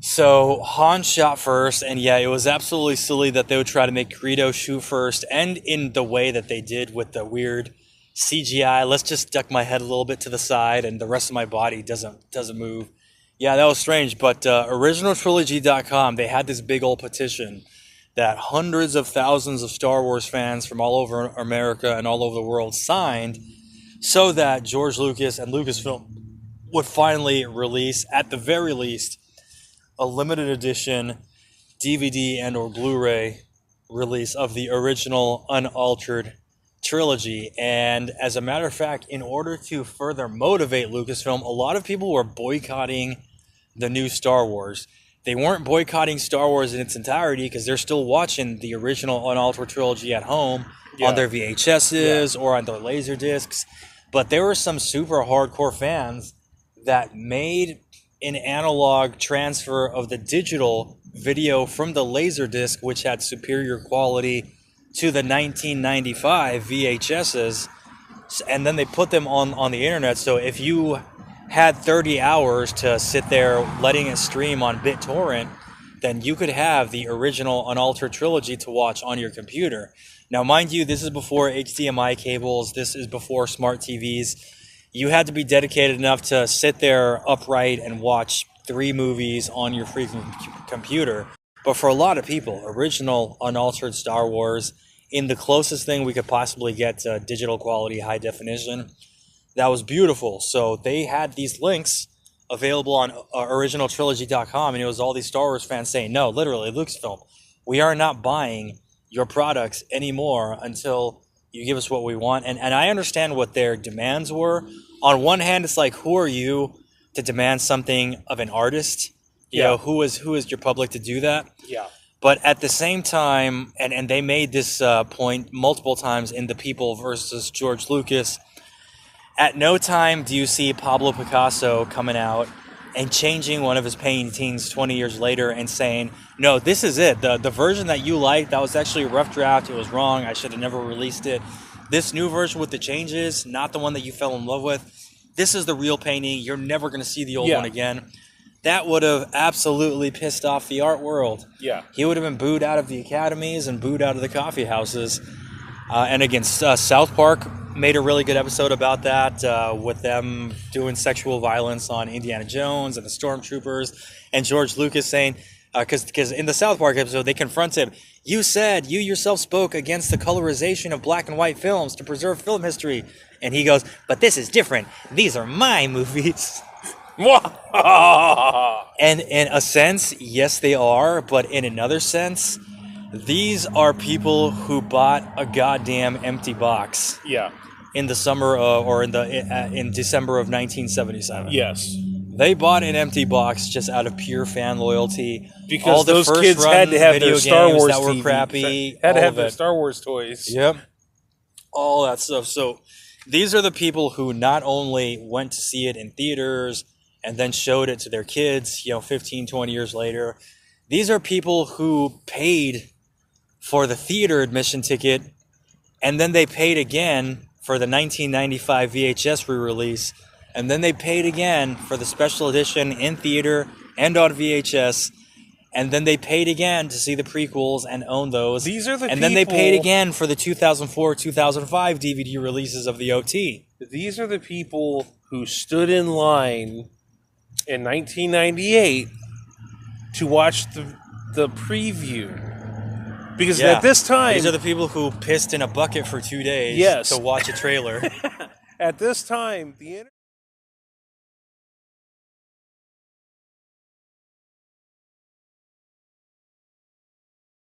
So Han shot first, and yeah, it was absolutely silly that they would try to make Greedo shoot first, and in the way that they did with the weird CGI. Let's just duck my head a little bit to the side, and the rest of my body doesn't move. Yeah, that was strange. But originaltrilogy.com, they had this big old petition that hundreds of thousands of Star Wars fans from all over America and all over the world signed, so that George Lucas and Lucasfilm would finally release, at the very least, a limited edition DVD and or Blu-ray release of the original Unaltered trilogy. And as a matter of fact, in order to further motivate Lucasfilm, a lot of people were boycotting the new Star Wars. They weren't boycotting Star Wars in its entirety because they're still watching the original Unaltered trilogy at home on their VHSs or on their laserdiscs. But there were some super hardcore fans that made an analog transfer of the digital video from the laserdisc, which had superior quality, to the 1995 VHSs, and then they put them on the internet. So if you had 30 hours to sit there letting it stream on BitTorrent, then you could have the original Unaltered trilogy to watch on your computer. Now, mind you, this is before HDMI cables. This is before smart TVs. You had to be dedicated enough to sit there upright and watch 3 movies on your freaking computer. But for a lot of people, original Unaltered Star Wars, in the closest thing we could possibly get to digital quality, high definition, that was beautiful. So they had these links available on originaltrilogy.com, and it was all these Star Wars fans saying, no, literally, Lucasfilm, we are not buying your products anymore until you give us what we want. And I understand what their demands were. On one hand, it's like, who are you to demand something of an artist? You know, who is your public to do that? Yeah. But at the same time, and they made this point multiple times in The People versus George Lucas, at no time do you see Pablo Picasso coming out and changing one of his paintings 20 years later and saying, no, this is it. The version that you liked, that was actually a rough draft. It was wrong. I should have never released it. This new version with the changes, not the one that you fell in love with, this is the real painting. You're never going to see the old one again. That would have absolutely pissed off the art world. Yeah. He would have been booed out of the academies and booed out of the coffee houses. And again, South Park made a really good episode about that, with them doing sexual violence on Indiana Jones and the Stormtroopers, and George Lucas saying, because in the South Park episode, they confront him, you said you yourself spoke against the colorization of black and white films to preserve film history. And he goes, but this is different. These are my movies. And in a sense, yes, they are. But in another sense, these are people who bought a goddamn empty box. Yeah. In the summer or in December of 1977. Yes. They bought an empty box just out of pure fan loyalty. Because all the those first kids had to have video their Star Wars that were TV. crappy. Had to all have of their it. Star Wars toys. Yep. All that stuff. So these are the people who not only went to see it in theaters and then showed it to their kids, 15, 20 years later. These are people who paid for the theater admission ticket, and then they paid again for the 1995 VHS re-release, and then they paid again for the special edition in theater and on VHS, and then they paid again to see the prequels and own those. These are the and then they paid again for the 2004-2005 DVD releases of the OT. These are the people who stood in line in 1998 to watch the preview. Because at this time... These are the people who pissed in a bucket for 2 days to watch a trailer. At this time, the